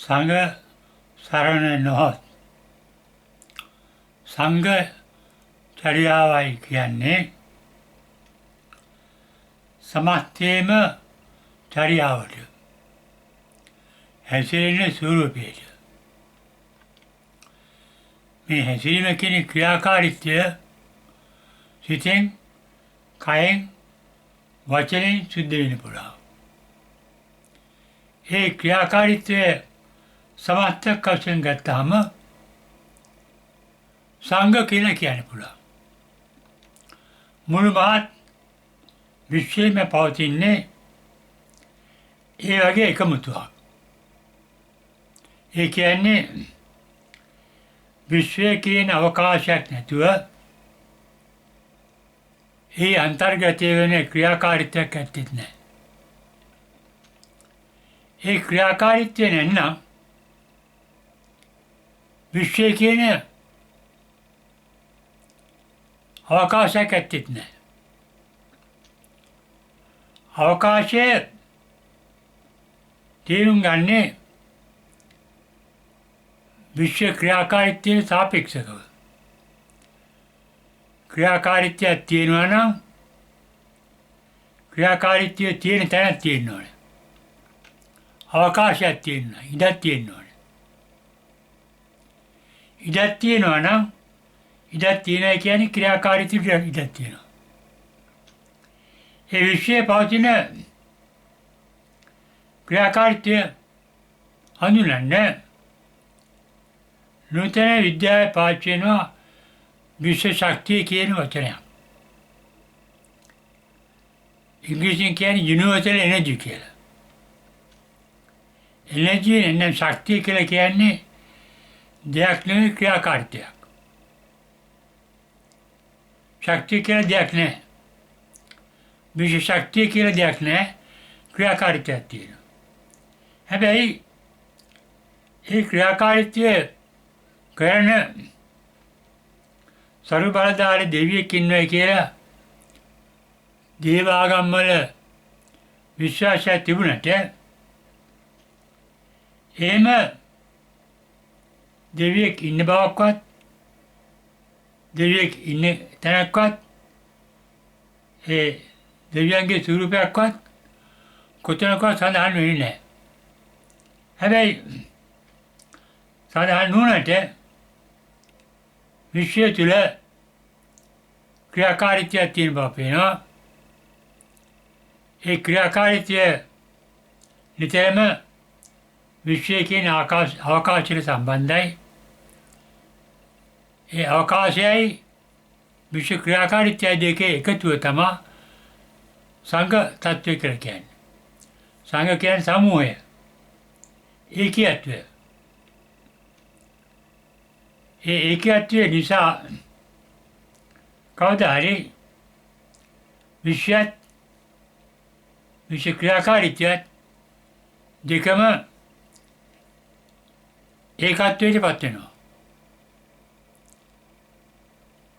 සංඝ සරණ නොහොත් සංඝ චර්යාවයි කියන්නේ සමස්තයේම චර්යාවට හැසිරෙන ස්වරූපයට. මේ හැසිරීම කියන ක්‍රියාකාරීත්වය සිතෙන්, කයෙන්, වචනෙන් සිද්ධ වෙන්න පුළුවන්. ඒ ක්‍රියාකාරීත්වය සමස්තයක් වශයෙන් ගත්තාම සංඝ කියලා කියන්න පුළුවන්. මුළු මහත් විශ්වයේම පවතින්නේ ඒ වගේ එකමුතුවක්. ඒ කියන්නේ විශ්වයේ කියන අවකාශයක් නැතුව ඒ අන්තර්ගතය වෙන ක්‍රියාකාරීත්වයක් ඇත්තෙත් නැහැ. ඒ ක්‍රියාකාරීත්වය නැත්නම් විශ්වය කියන අවකාශයක් ඇත්තෙත් නැහැ. අවකාශය තේරුම් ගන්නේ විශ්ව ක්‍රියාකාරීත්වයට සාපේක්ෂව. ක්‍රියාකාරීත්වයක් තියෙනවා නම් ක්‍රියාකාරීත්වය තියෙන තැනක් තියෙන්න ඕනේ. අවකාශයක් තියෙනවා, ඉඩක් තියෙන්න ඕනේ. ඉඩක් තියෙනවා නම් ඉඩක් තියෙනවා කියන්නේ ක්‍රියාකාරීත්වයට ඉඩක් තියෙනවා. ඒ විශ්වයේ පවතින ක්‍රියාකාරීත්වය හඳුනන්නේ නූතන විද්‍යාවේ පාවිච්චි වෙනවා විශ්ව ශක්තිය කියන වචනයක්. ඉංග්‍රීසියෙන් කියන්නේ යුනිවර්සල් එනර්ජි කියලා. එනර්ජි එන්නේ ශක්තිය කියලා කියන්නේ දෙයක් නෙවෙයි ක්‍රියාකාරීත්වයක්. ශක්තිය කියලා දෙයක් නැහැ. විශ්ව ශක්තිය කියලා දෙයක් නැහැ. ක්‍රියාකාරීත්වයක් තියෙනවා. හැබැයි ඒ ක්‍රියාකාරීත්වය කරන සරු බලධාරී දෙවියෙක් ඉන්නවා කියලා දේව ආගම්වල විශ්වාසයක් තිබුණට එහෙම දෙවියෙක් ඉන්න බවක්වත් දෙවියෙක් ඉන්න තැනක්වත් ඒ දෙවියන්ගේ ස්වරූපයක්වත් කොතනකවත් සඳහන් වෙන්නේ නැහැ. හැබැයි සඳහන් වුණාට විශ්වය තුළ ක්‍රියාකාරීත්වයක් තියෙන බව පේනවා. ඒ ක්‍රියාකාරීත්වය නිතරම විශ්වය කියන අවකාශයට සම්බන්ධයි. ඒ අවකාශයයි විශ්ව ක්‍රියාකාරීත්වය දෙකේ එකතුව තමයි සංඝ තත්ත්වය කියලා කියන්නේ. සංඝ කියන්නේ සමූහය. ඒකීයත්වය. ඒ ඒකීයත්වය නිසා කවදා හරි විශ්ව ක්‍රියාකාරීත්වය දෙකම ඒකත්වයට පත් වෙනවා.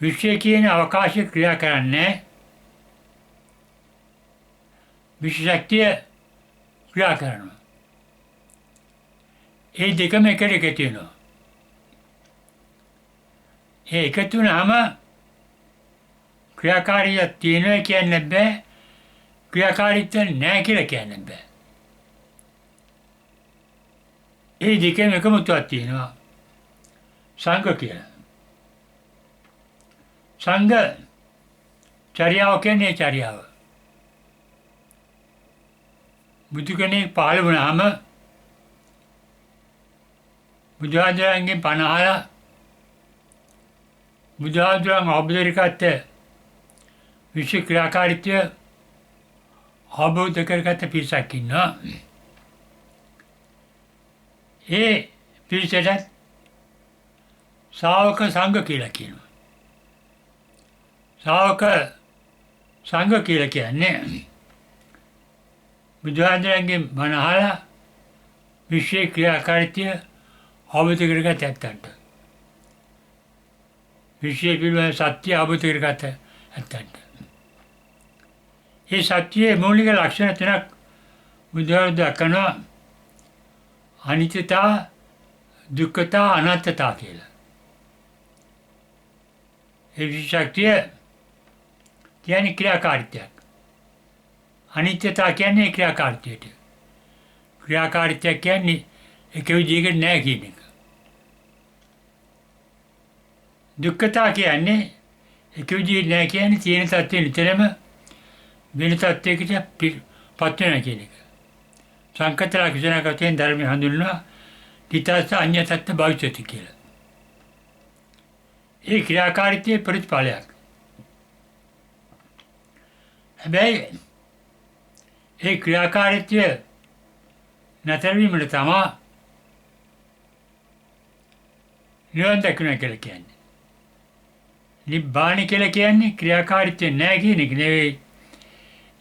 විශ්වය කියන අවකාශය ක්‍රියා කරන්නේ විශ්ව ශක්තිය ක්‍රියා කරනවා. ඒ දෙකම එකට එකතු වෙනවා. ඒ එකතු වුණාම ක්‍රියාකාරීත්වයක් තියෙනවා කියන්න බෑ. ක්‍රියාකාරීත්වයක් නැහැ කියලා කියන්න බෑ. ඒ දෙකම එකමුතුවක් තියෙනවා. සංඝ කියලා. සංඝ චර්යාව කියන්නේ චර්යාව. බුදු කෙනෙක් පහළ වුණාම බුදුහාමුදුරන්ගෙන් පණ අහලා බුදුහාමුදුරන් අවබෝධ කරගත්ත විශ්ව ක්‍රියාකාරීත්වය අවබෝධ කරගත්ත පිරිසක් ඉන්නවා. ඒ පිරිසට ශ්‍රාවක සංඝ කියලා කියනවා. ශ්‍රාවක සංඝ කියලා කියන්නේ බුදුහාමුදුරන්ගෙන් බණ අහලා විශ්ව ක්‍රියාකාරීත්වය අවබෝධ කරගත්ත ඇත්තන්ට. විශ්වය පිළිබඳ සත්‍ය අවබෝධ කරගත්ත ඇත්තන්ට. ඒ සත්‍යයේ මූලික ලක්ෂණ තුනක් බුදුහාමුදුරුවෝ දක්වනවා. අනිත්‍යතා, දුක්ඛතා, අනාත්මතා කියලා. ඒ විශේෂක්තිය කියන්නේ ක්‍රියාකාරීත්වයක්. අනිත්‍යතා කියන්නේ ක්‍රියාකාරීත්වයට. ක්‍රියාකාරීත්වයක් කියන්නේ එක විදිහකට නැහැ කියන එක. දුක්ඛතා කියන්නේ එක විදිහකට නැහැ කියන්නේ තියෙන තත්ත්වෙ නිතරම වෙන තත්ත්වයකට පත් වෙනවා කියන එක. සංකත ලක්ෂණ කතෙන් ධර්මය හඳුන්වනවා තිතස්ස අඤ්ඤතත්ත්ව භවිෂ්‍යති කියලා. ඒ ක්‍රියාකාරීත්වයේ ප්‍රතිඵලයක්. හැබැයි ඒ ක්‍රියාකාරීත්වය නතර වීමට තමයි නිවන් දකින්න කියලා කියන්නේ. නිබ්බාන කියලා කියන්නේ ක්‍රියාකාරීත්වය නැහැ කියන එක නෙවෙයි.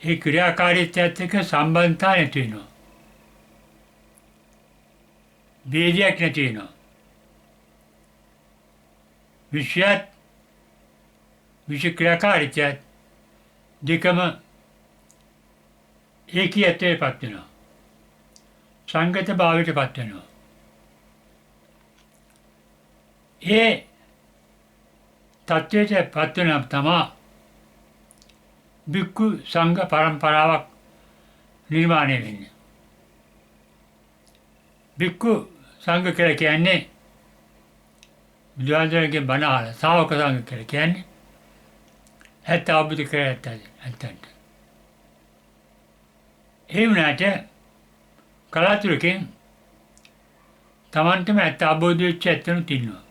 ඒ ක්‍රියාකාරීත්වයත් එක්ක සම්බන්ධතාවය නැති වෙනවා. ભેදයක් නැති වෙනවා. විශ්වයත් විශ්ව ක්‍රියාකාරීත්වයත් දෙකම ඒකීයත්වයට පත් වෙනවා. සංගත භාවයට පත් වෙනවා. ඒ තත්ත්වයට පත් වෙනම තමයි භික්ඛු සංඝ පරම්පරාවක් නිර්මාණය වෙන්නේ. භික්ඛු සංඝ කියලා කියන්නේ බුදුහාමුදුරන්ගේ බණ අහලා ශ්‍රාවක සංඝ කියලා කියන්නේ ඇත්ත අවබෝධ කරගත්ත. ඒ වුණාට කලාතුරකින් තමන්ටම ඇත්ත අවබෝධ වෙච්ච ඇත්තනුත් ඉන්නවා.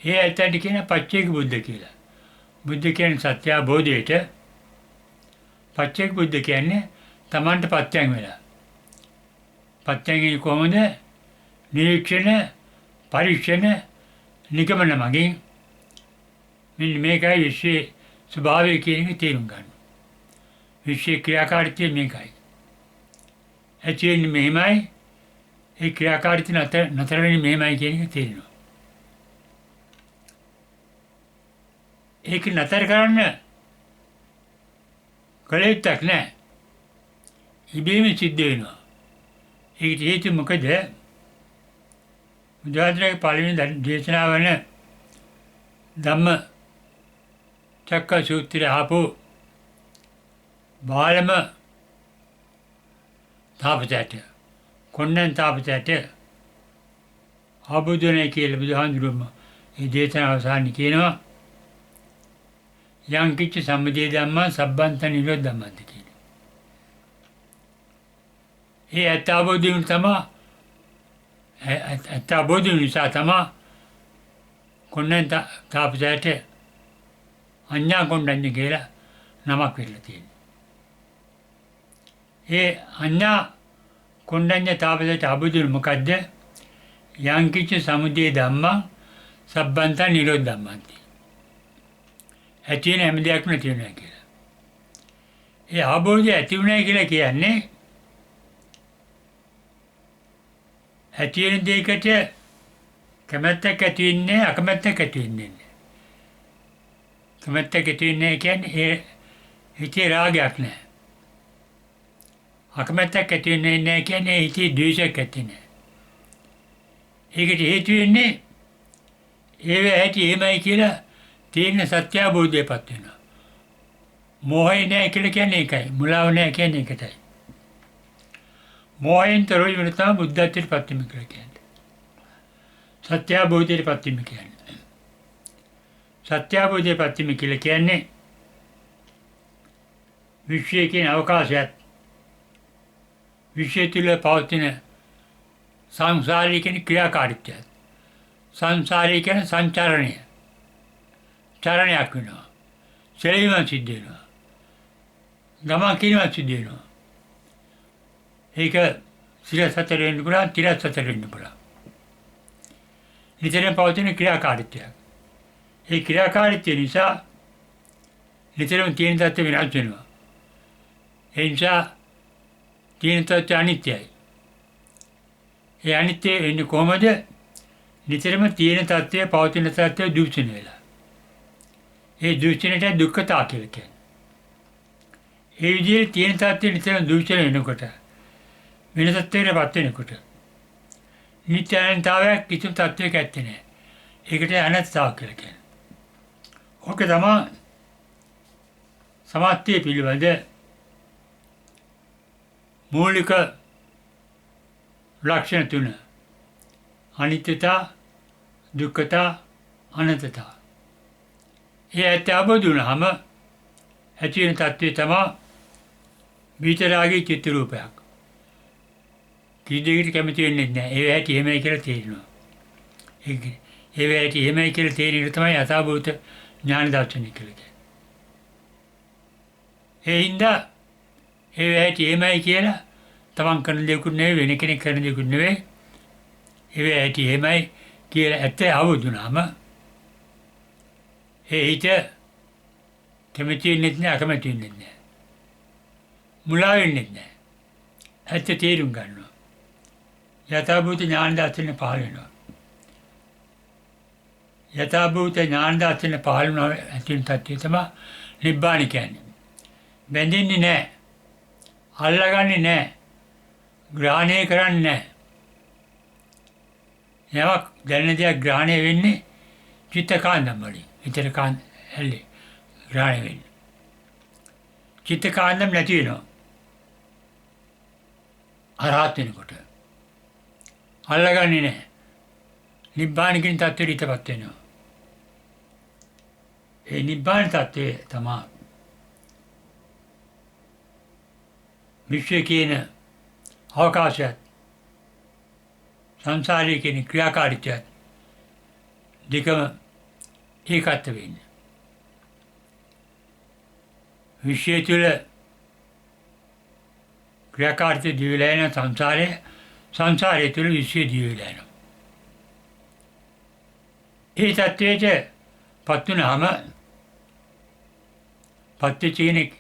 ඒ ඇත්තට කියන පච්චේක බුද්ධ කියලා. බුද්ධ කියන්නේ සත්‍ය අවබෝධයට. පච්චේක බුද්ධ කියන්නේ තමන්ට පත්‍යං වෙලා. පත්‍යං කොහොමද? නිරීක්ෂණ, පරීක්ෂණ, නිගමන මගින් මෙන්න මේකයි විශ්වයේ ස්වභාවය කියන එක තේරුම් ගන්න. විශ්වයේ ක්‍රියාකාරීත්වය මේකයි. ඇතිවෙන්නේ මෙහෙමයි, ඒ ක්‍රියාකාරීත්වය නතර වෙන්නේ මෙහෙමයි කියන එක තේරෙනවා. ඒක නතර කරන්න කල යුත්තක් නැහැ. ඉබේම සිද්ධ වෙනවා. ඒකට හේතුව මොකද? බුදුහාමුදුරගේ පළවෙනි දේශනාව වන ධම්ම චක්ක සූත්‍රය ආපු බාලම තාපසයට කොණ්ණන් තාපසයට ආබුදුනේ කියලා බුදුහාමුදුරුවෝ මේ දේශනාව අවසානයේ කියනවා යං කිච්ච සම්මදේ ධම්මා සබ්බන්ත නිරෝධ ධම්මන්ති කියලා. ඒ ඇත්ත අවබෝධයෙන් තමයි ඇත්ත අවබෝධය නිසා තමයි කොණ්ණන් තාපසයට අඤ්ඤා කොණ්ඩඤ්ඤ කියලා නමක් වෙලා තියෙනවා. ඒ අඤ්ඤා කොණ්ඩඤ්ඤ තාපසයට අවබෝධය මොකද්ද? යං කිච්ච සමුදය ධම්මා සබ්බන්ත නිරෝධ ධම්මන්ති. ඇති වෙන හැම දෙයක්ම නැති වෙනවා කියලා. ඒ අවබෝධය ඇති වුණා කියලා කියන්නේ ඇති වෙන දෙයකට කැමැත්තක් ඇති වෙන්නේ අකමැත්තක් ඇති වෙන්නේ නැහැ. කැමැත්තක් ඇති වෙන්නේ කියන්නේ ඒ හිතේ රාගයක් නැහැ. අකමැත්තක් ඇති වෙන්නේ නැහැ කියන්නේ හිතේ ද්වේෂයක් ඇති නැහැ. ඒකට හේතු වෙන්නේ ඒව ඇති එහෙමයි කියලා තේරෙන සත්‍ය අවබෝධයපත් වෙනවා. මෝහය නැහැ කියලා කියන්නේ ඒකයි. මුලාව නැහැ කියන්නේ ඒකටයි. මෝහයෙන් තොර වීම තමයි බුද්ධත්වයට පත් වීම කියලා කියන්නේ. සත්‍ය අවබෝධයට පත් වීම කියන්නේ. සත්‍ය අවබෝධයට පත් වීම කියලා කියන්නේ විශ්වයේ කියන අවකාශයත් විශ්වය තුළ පවතින සංසාරී කියන ක්‍රියාකාරීත්වයත් සංසාරී කියන සංචරණය චරණයක් වෙනවා. සෙලීමක් සිද්ධ වෙනවා. ගමන් කිරීමක් සිද්ධ වෙනවා. ඒක සිරසතර වෙන්න පුළුවන්, තිරසතර වෙන්න පුළුවන්. නිතරම පවතින ක්‍රියාකාරීත්වයක්. ඒ ක්‍රියාකාරීත්වය නිසා නිතරම තියෙන තත්ත්ව වෙනස් වෙනවා. ඒ නිසා තියෙන තත්ත්වය අනිත්‍යයි. ඒ අනිත්‍ය වෙන්නේ කොහොමද? නිතරම තියෙන තත්ත්වය පවතින තත්ත්වය දූෂණය වෙලා. ඒ දූෂණයට දුක්ඛතා කියලා කියන්නේ. ඒ විදිහට තියෙන තත්ත්වය නිතරම දූෂණය වෙනකොට වෙන තත්ත්වයකටපත් වෙනකොට නිත්‍ය අනන්තතාවයක් කිසිම තත්ත්වයක ඇත්තේ නැහැ. ඒකට අනත්තතාව කියලා කියන්නේ. ඕක තමයි සමාධිය පිළිබඳ මූලික ලක්ෂණ තුන. අනිත්‍යතා, දුක්ඛතා, අනත්තතා. ඒ ඇත්ත අවබෝධ වුණාම ඇති වෙන තත්ත්වය තමයි විතරාගී චිත්ත රූපයක්. කිසිදෙයකට කැමති වෙන්නේ නැහැ. ඒ ඇටි එහෙමයි කියලා තේරෙනවා. ඒ ඇටි එහෙමයි කියලා තේරෙන එක තමයි යථාභූත ඥාන දර්ශනය කියලා කියන්නේ. ඒ හින්දා ඒ ඇටි එහෙමයි කියලා තමන් කරන දෙයක්ුත් නෙවෙයි වෙන කෙනෙක් කරන දෙයක්ුත් නෙවෙයි. ඒ ඇටි එහෙමයි කියලා ඇත්ත අවබෝධ වුණාම ඒ හිත කැමති වෙන්නේ නැහැ, අකමැති වෙන්නේ නැහැ. මුලා වෙන්නේ නැහැ. ඇත්ත තේරුම් ගන්නවා. යථාභූත ඥාන දර්ශනය පහළ වෙනවා. යථාභූත ඥාන දර්ශනය පහළ වෙනවා ඇති වෙන තත්ත්වය තමයි නිබ්බාන කියන්නේ. බැඳෙන්නේ නැහැ. අල්ලගන්නේ නැහැ. ග්‍රහණය කරන්නේ නැහැ. යමක් දැනෙන දෙයක් ග්‍රහණය වෙන්නේ චිත්තකාන්දම් වලින්. විතර ඇල්ලේ ග්‍රහණය වෙන්නේ. චිත්තකාන්දම් නැති වෙනවා. අරහත් වෙනකොට. අල්ලගන්නේ නැහැ. නිබ්බානිකින් තත්ත්වෙට හිතපත් වෙනවා. ඒ නිබ්බාන තත්ත්වය තමයි විශ්වය කියන අවකාශයත් සංසාරයේ කියන ක්‍රියාකාරීත්වයත් දෙකම ඒකත් වෙන්නේ. විශ්වය තුළ ක්‍රියාකාරීත්වය දිවිලා යන සංසාරය තුළ විශ්වය දිවිලා යනවා. ඒ තත්ත්වයට පත් වුණාම පත්වෙච්ච කෙනෙක්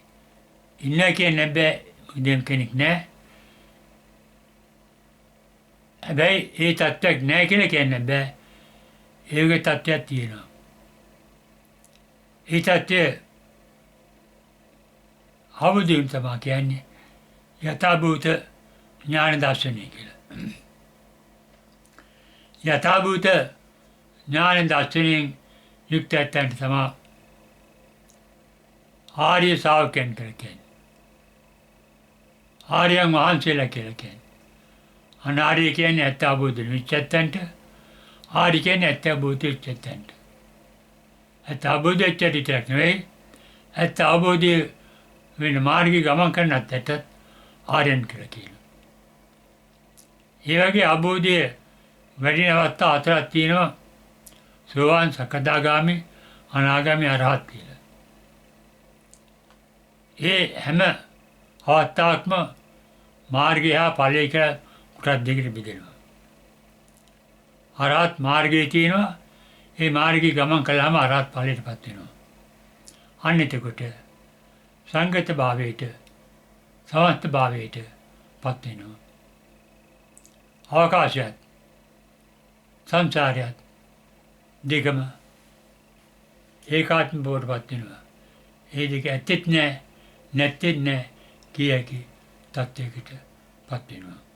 ඉන්න කියන්නේ බෑ. දෙම් කෙනෙක් නැහැ. හැබැයි ඒ තත්ත්වයක් නැහැ කියලා කියන්න බෑ. ඒ වගේ තත්ත්වයක් තියෙනවා. ඒ තත්ත්වය අවබෝධ වීම තමයි කියන්නේ යථාභූත ඥාන දර්ශනය කියලා. යථාභූත ඥාන දර්ශනයෙන් යුක්ත ඇත්තන්ට තමයි ආර්ය ශ්‍රාවකයන් කියලා කියන්නේ. ආර්යයන් වහන්සේලා කියලා කියන්නේ. අනාර්ය කියන්නේ ඇත්ත අවබෝධ වෙච්ච ඇත්තන්ට. ආර්ය කියන්නේ ඇත්ත අවබෝධ වෙච්ච ඇත්තන්ට. ඇත්ත අවබෝධ වෙච්ච විතරක් නෙවෙයි ඇත්ත අවබෝධ වෙන මාර්ගයේ ගමන් කරන ඇත්තට ආර්යයන් කියලා කියනවා. ඒ වගේ අවබෝධය වැඩි අවස්ථා හතරක් තියෙනවා. සෝවාන්, සකදාගාමි, අනාගාමි, අරහත් කියලා. ඒ හැම අවස්ථාවක්ම මාර්ගය හා ඵලය කියලා කොටස් දෙකකට බෙදෙනවා. අරහත් මාර්ගයේ තියෙනවා. ඒ මාර්ගයේ ගමන් කළාම අරහත් ඵලයටපත් වෙනවා. අන්න එතකොට සංගත භාවයට, සමස්ත භාවයට පත් වෙනවා. අවකාශයත් සංසාරයත් දෙකම ඒකාත්ම බවටපත් වෙනවා. ඒ දෙක ඇත්තෙත් නැහැ, නැත්තෙත් නැහැ කිය හැකි තත්ත්වයකට පත් වෙනවා.